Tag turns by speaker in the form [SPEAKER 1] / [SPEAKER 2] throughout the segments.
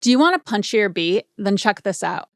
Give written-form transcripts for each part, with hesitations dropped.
[SPEAKER 1] Do you want a punchier beat? Then check this out.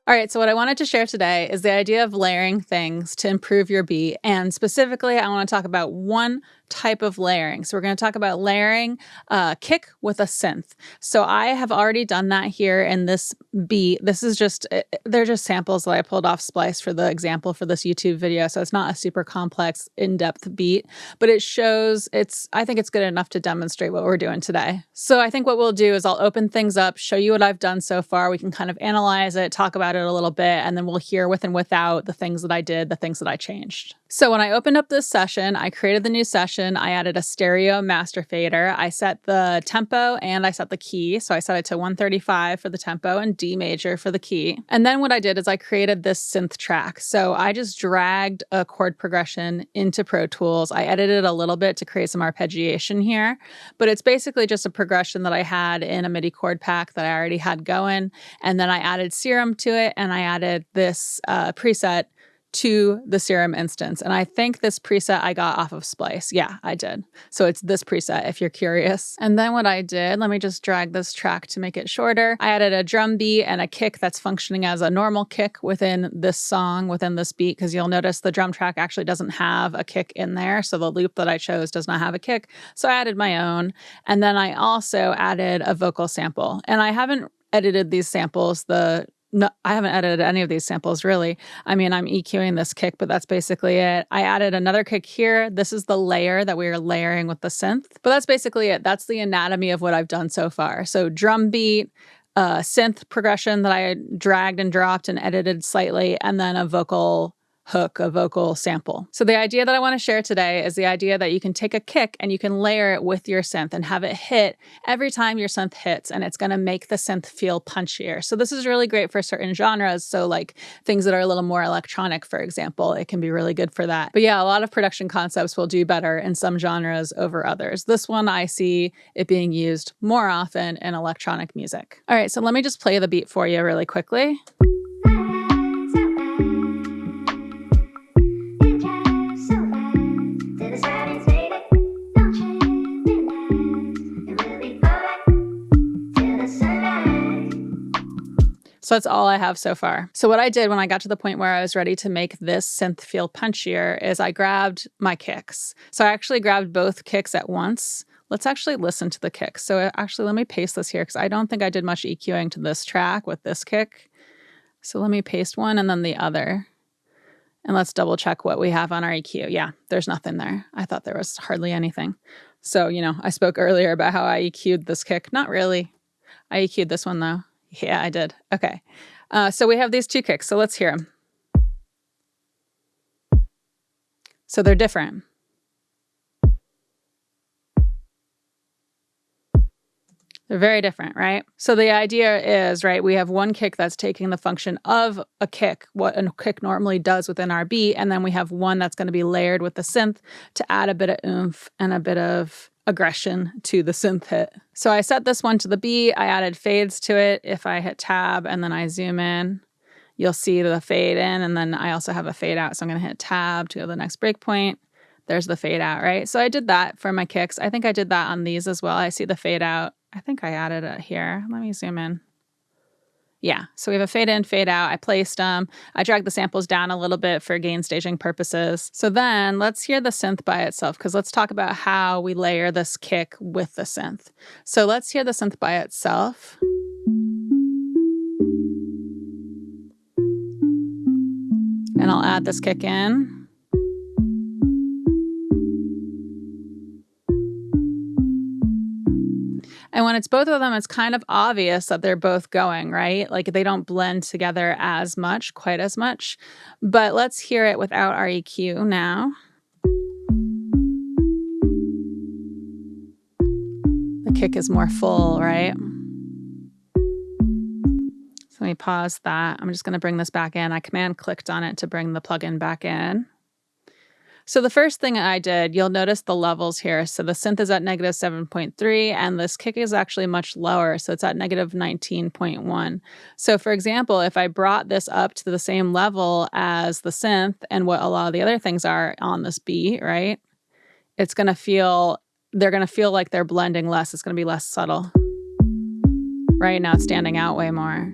[SPEAKER 1] All right, so what I wanted to share today is the idea of layering things to improve your beat. And specifically, I want to talk about one type of layering. So we're going to talk about layering a kick with a synth. So I have already done that here in this beat. This is just, they're just samples that I pulled off Splice for the example for this YouTube video. So it's not a super complex, in-depth beat, but it shows, I think it's good enough to demonstrate what we're doing today. So I think what we'll do is I'll open things up, show you what I've done so far. We can kind of analyze it, talk about it a little bit, and then we'll hear with and without the things that I did, the things that I changed. So when I opened up this session, I created the new session. I added a stereo master fader. I set the tempo and I set the key. So I set it to 135 for the tempo and D major for the key. And then what I did is I created this synth track. So I just dragged a chord progression into Pro Tools. I edited a little bit to create some arpeggiation here, but it's basically just a progression that I had in a MIDI chord pack that I already had going. And then I added Serum to it and I added this preset to the Serum instance. And I think this preset I got off of Splice. Yeah, I did. So it's this preset if you're curious. And then what I did, let me just drag this track to make it shorter. I added a drum beat and a kick that's functioning as a normal kick within this song, within this beat, because you'll notice the drum track actually doesn't have a kick in there. So the loop that I chose does not have a kick. So I added my own. And then I also added a vocal sample. And I haven't edited these samples. No, I haven't edited any of these samples, really. I mean, I'm EQing this kick, but that's basically it. I added another kick here. This is the layer that we are layering with the synth, but that's basically it. That's the anatomy of what I've done so far. So drum beat, synth progression that I dragged and dropped and edited slightly, and then a vocal hook, a vocal sample. So the idea that I want to share today is the idea that you can take a kick and you can layer it with your synth and have it hit every time your synth hits, and it's going to make the synth feel punchier. So this is really great for certain genres. So like things that are a little more electronic, for example, it can be really good for that. But yeah, a lot of production concepts will do better in some genres over others. This one, I see it being used more often in electronic music. All right, so let me just play the beat for you really quickly. So that's all I have so far. So what I did when I got to the point where I was ready to make this synth feel punchier is I grabbed my kicks. So I actually grabbed both kicks at once. Let's actually listen to the kicks. So actually, let me paste this here because I don't think I did much EQing to this track with this kick. So let me paste one and then the other. And let's double check what we have on our EQ. Yeah, there's nothing there. I thought there was hardly anything. So, I spoke earlier about how I EQ'd this kick. Not really. I EQ'd this one though. Yeah, I did. Okay. So we have these two kicks. So let's hear them. So they're different. They're very different, right? So the idea is, right, we have one kick that's taking the function of a kick, what a kick normally does within our beat, and then we have one that's going to be layered with the synth to add a bit of oomph and a bit of aggression to the synth hit. So I set this one to the beat. I added fades to it. If I hit tab and then I zoom in, you'll see the fade in, and then I also have a fade out. So I'm going to hit tab to go to the next breakpoint. There's the fade out, right? So I did that for my kicks. I think I did that on these as well. I see the fade out. I think I added it here. Let me zoom in. Yeah, so we have a fade in, fade out. I placed them. I dragged the samples down a little bit for gain staging purposes. So then let's hear the synth by itself, because let's talk about how we layer this kick with the synth. So let's hear the synth by itself. And I'll add this kick in. And when it's both of them, it's kind of obvious that they're both going, right? Like they don't blend together as much, quite as much. But let's hear it without our EQ now. The kick is more full, right? So let me pause that. I'm just going to bring this back in. I command clicked on it to bring the plugin back in. So the first thing I did, you'll notice the levels here. So the synth is at negative 7.3 and this kick is actually much lower. So it's at negative 19.1. So for example, if I brought this up to the same level as the synth and what a lot of the other things are on this beat, right? It's going to feel, they're going to feel like they're blending less. It's going to be less subtle. Right now it's standing out way more.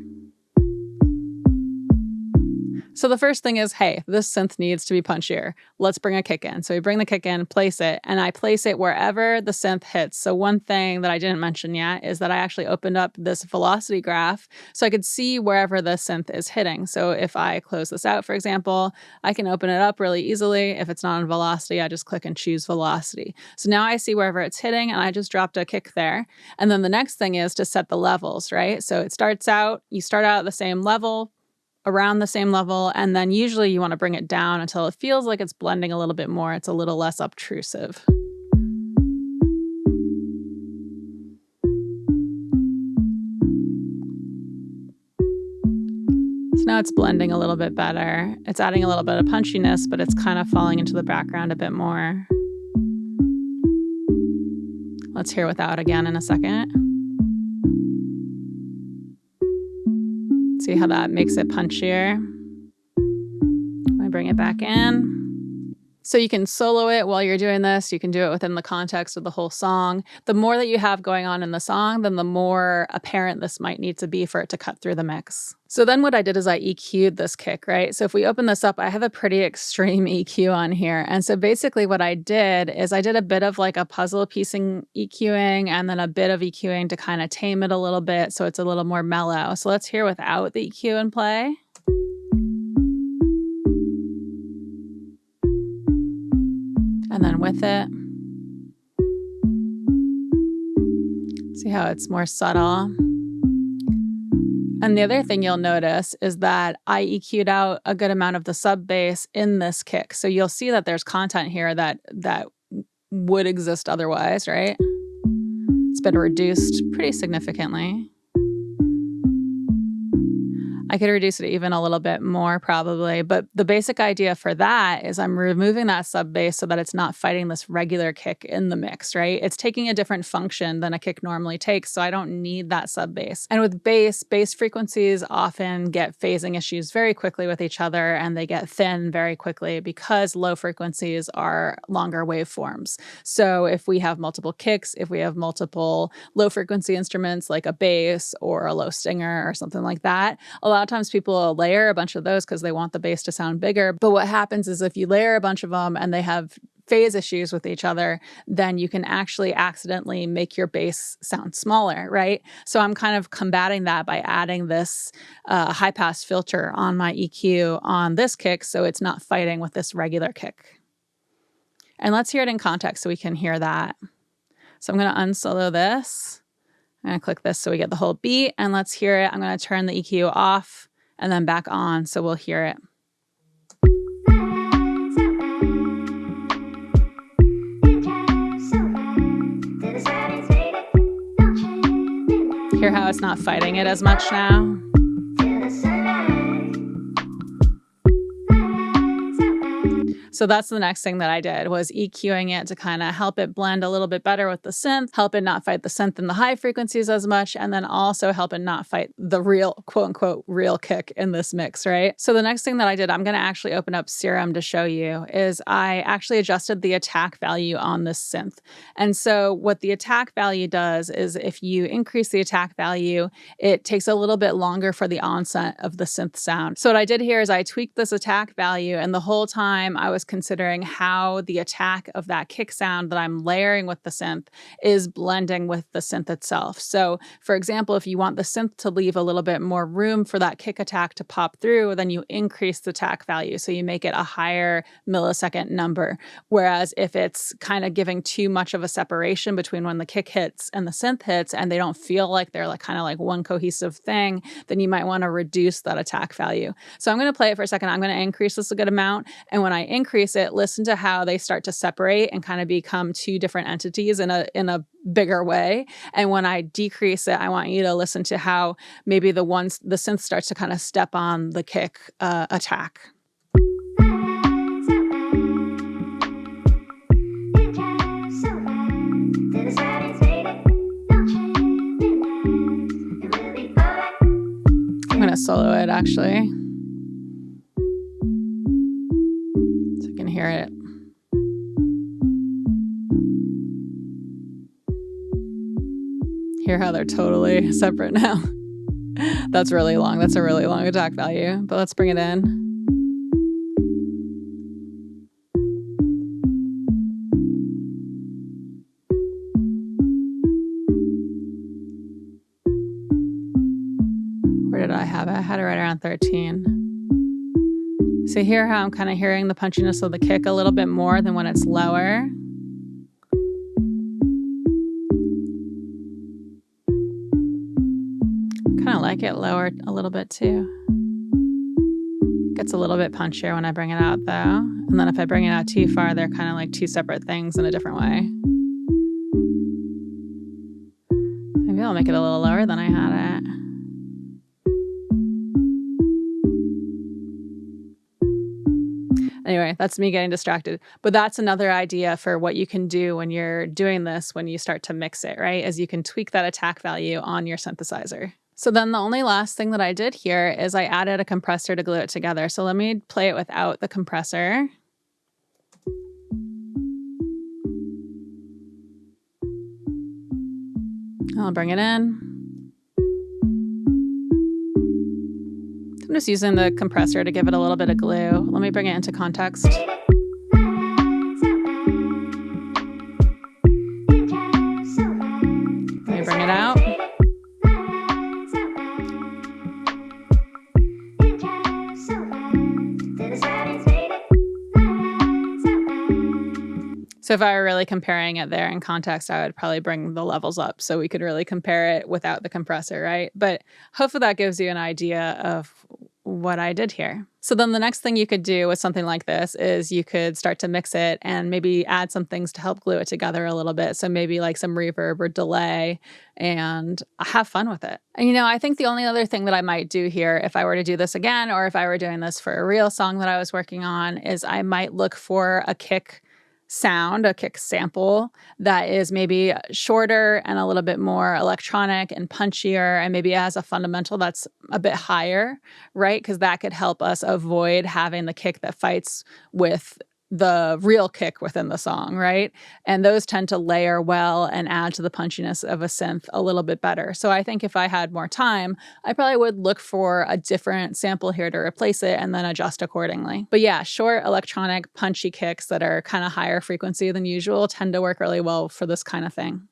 [SPEAKER 1] So the first thing is, hey, this synth needs to be punchier. Let's bring a kick in. So we bring the kick in, place it, and I place it wherever the synth hits. So one thing that I didn't mention yet is that I actually opened up this velocity graph so I could see wherever the synth is hitting. So if I close this out, for example, I can open it up really easily. If it's not on velocity, I just click and choose velocity. So now I see wherever it's hitting, and I just dropped a kick there. And then the next thing is to set the levels, right? So it starts out, you start out at the same level, around the same level, and then usually you want to bring it down until it feels like it's blending a little bit more. It's a little less obtrusive. So now it's blending a little bit better. It's adding a little bit of punchiness, but it's kind of falling into the background a bit more. Let's hear without again in a second. See how that makes it punchier? I bring it back in. So you can solo it while you're doing this. You can do it within the context of the whole song. The more that you have going on in the song, then the more apparent this might need to be for it to cut through the mix. So then what I did is I EQ'd this kick, right? So if we open this up, I have a pretty extreme EQ on here. And so basically what I did is I did a bit of like a puzzle piecing EQing and then a bit of EQing to kind of tame it a little bit so it's a little more mellow. So let's hear without the EQ and play. And then with it, see how it's more subtle. And the other thing you'll notice is that I EQ'd out a good amount of the sub bass in this kick. So you'll see that there's content here that would exist otherwise, right? It's been reduced pretty significantly. I could reduce it even a little bit more probably, but the basic idea for that is I'm removing that sub bass so that it's not fighting this regular kick in the mix, right? It's taking a different function than a kick normally takes, so I don't need that sub bass. And with bass frequencies often get phasing issues very quickly with each other, and they get thin very quickly because low frequencies are longer waveforms. So if we have multiple kicks, if we have multiple low frequency instruments like a bass or a low stinger or something like that, a lot of times people will layer a bunch of those because they want the bass to sound bigger. But what happens is if you layer a bunch of them and they have phase issues with each other, then you can actually accidentally make your bass sound smaller, right? So I'm kind of combating that by adding this high pass filter on my EQ on this kick so it's not fighting with this regular kick. And let's hear it in context so we can hear that. So I'm going to unsolo this. I'm going to click this so we get the whole beat, and let's hear it. I'm going to turn the EQ off and then back on so we'll hear it. Hear how it's not fighting it as much now? So that's the next thing that I did was EQing it to kind of help it blend a little bit better with the synth, help it not fight the synth in the high frequencies as much, and then also help it not fight the real, quote unquote, real kick in this mix, right? So the next thing that I did, I'm going to actually open up Serum to show you, is I actually adjusted the attack value on this synth. And so what the attack value does is if you increase the attack value, it takes a little bit longer for the onset of the synth sound. So what I did here is I tweaked this attack value, and the whole time I was considering how the attack of that kick sound that I'm layering with the synth is blending with the synth itself. So for example, if you want the synth to leave a little bit more room for that kick attack to pop through, then you increase the attack value. So you make it a higher millisecond number. Whereas if it's kind of giving too much of a separation between when the kick hits and the synth hits, and they don't feel like they're like kind of like one cohesive thing, then you might want to reduce that attack value. So I'm going to play it for a second. I'm going to increase this a good amount. And when I increase it, listen to how they start to separate and kind of become two different entities in a bigger way. And when I decrease it, I want you to listen to how maybe the synth starts to kind of step on the kick attack. I'm going to solo it actually. Hear it. Hear Hear how they're totally separate now. That's really long. That's a really long attack value, but let's bring it in. Where did I have it? I had it right around 13. So hear how I'm kind of hearing the punchiness of the kick a little bit more than when it's lower. Kind of like it lower a little bit too. It gets a little bit punchier when I bring it out though. And then if I bring it out too far, they're kind of like two separate things in a different way. Maybe I'll make it a little lower than I had it. Anyway, that's me getting distracted. But that's another idea for what you can do when you're doing this, when you start to mix it, right? Is you can tweak that attack value on your synthesizer. So then the only last thing that I did here is I added a compressor to glue it together. So let me play it without the compressor. I'll bring it in. I'm just using the compressor to give it a little bit of glue. Let me bring it into context. Let me bring it out. So if I were really comparing it there in context, I would probably bring the levels up so we could really compare it without the compressor, right? But hopefully that gives you an idea of what I did here. So then the next thing you could do with something like this is you could start to mix it and maybe add some things to help glue it together a little bit. So maybe like some reverb or delay and have fun with it. And, you know, I think the only other thing that I might do here if I were to do this again, or if I were doing this for a real song that I was working on, is I might look for a kick sound, a kick sample that is maybe shorter and a little bit more electronic and punchier, and maybe it has a fundamental that's a bit higher, right? Because that could help us avoid having the kick that fights with the real kick within the song, right? And those tend to layer well and add to the punchiness of a synth a little bit better. So I think if I had more time, I probably would look for a different sample here to replace it and then adjust accordingly. But yeah, short electronic punchy kicks that are kind of higher frequency than usual tend to work really well for this kind of thing,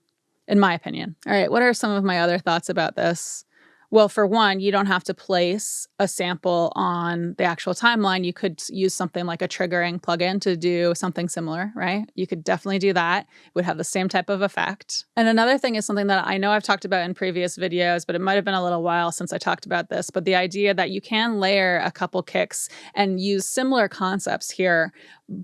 [SPEAKER 1] in my opinion. All right, what are some of my other thoughts about this? Well, for one, you don't have to place a sample on the actual timeline. You could use something like a triggering plugin to do something similar, right? You could definitely do that. It would have the same type of effect. And another thing is something that I know I've talked about in previous videos, but it might have been a little while since I talked about this, but the idea that you can layer a couple kicks and use similar concepts here,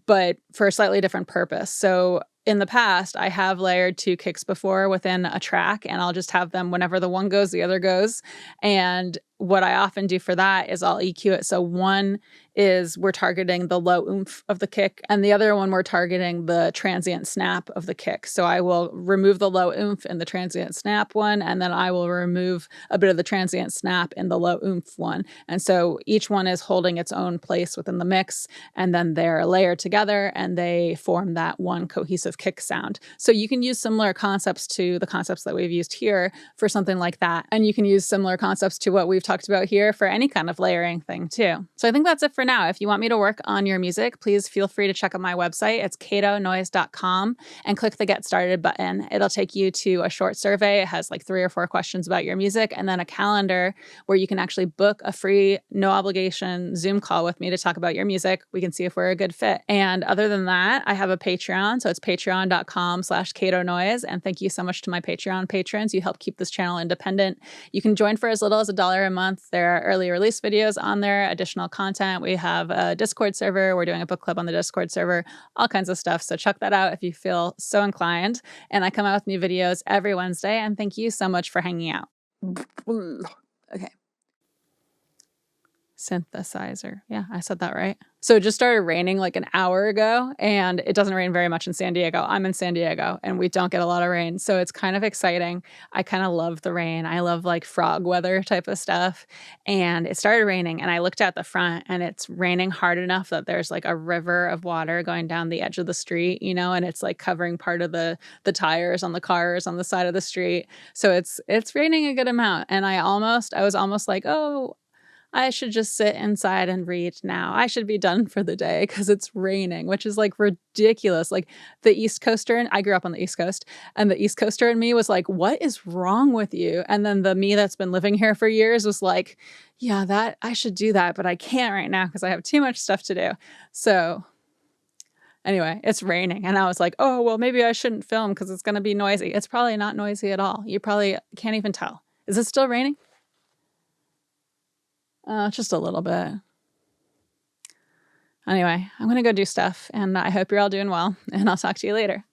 [SPEAKER 1] but for a slightly different purpose. So in the past, I have layered two kicks before within a track, and I'll just have them whenever the one goes, the other goes. And what I often do for that is I'll EQ it. So one is we're targeting the low oomph of the kick, and the other one we're targeting the transient snap of the kick. So I will remove the low oomph in the transient snap one, and then I will remove a bit of the transient snap in the low oomph one. And so each one is holding its own place within the mix, and then they're layered together and they form that one cohesive kick sound. So you can use similar concepts to the concepts that we've used here for something like that. And you can use similar concepts to what we've talked about here for any kind of layering thing too. So I think that's it for now. If you want me to work on your music, please feel free to check out my website. It's CatoNoise.com and click the Get Started button. It'll take you to a short survey. It has like 3 or 4 questions about your music, and then a calendar where you can actually book a free, no obligation Zoom call with me to talk about your music. We can see if we're a good fit. And other than that, I have a Patreon. So it's patreon.com/CatoNoise. And thank you so much to my Patreon patrons. You help keep this channel independent. You can join for as little as $1 a month. There are early release videos on there, additional content. We have a Discord server. We're doing a book club on the Discord server, all kinds of stuff. So check that out if you feel so inclined. And I come out with new videos every Wednesday. And thank you so much for hanging out. Okay. Synthesizer. Yeah, I said that right. So it just started raining like an hour ago, and it doesn't rain very much in San Diego. I'm in San Diego, and we don't get a lot of rain. So it's kind of exciting. I kind of love the rain. I love like frog weather type of stuff. And it started raining, and I looked out the front, and it's raining hard enough that there's like a river of water going down the edge of the street, you know, and it's like covering part of the tires on the cars on the side of the street. So it's raining a good amount. And I was almost like, oh, I should just sit inside and read now. I should be done for the day because it's raining, which is like ridiculous. Like the East Coaster, and I grew up on the East Coast, and the East Coaster in me was like, what is wrong with you? And then the me that's been living here for years was like, yeah, that I should do that, but I can't right now because I have too much stuff to do. So anyway, it's raining. And I was like, oh, well, maybe I shouldn't film because it's going to be noisy. It's probably not noisy at all. You probably can't even tell. Is it still raining? Just a little bit. Anyway, I'm going to go do stuff, and I hope you're all doing well, and I'll talk to you later.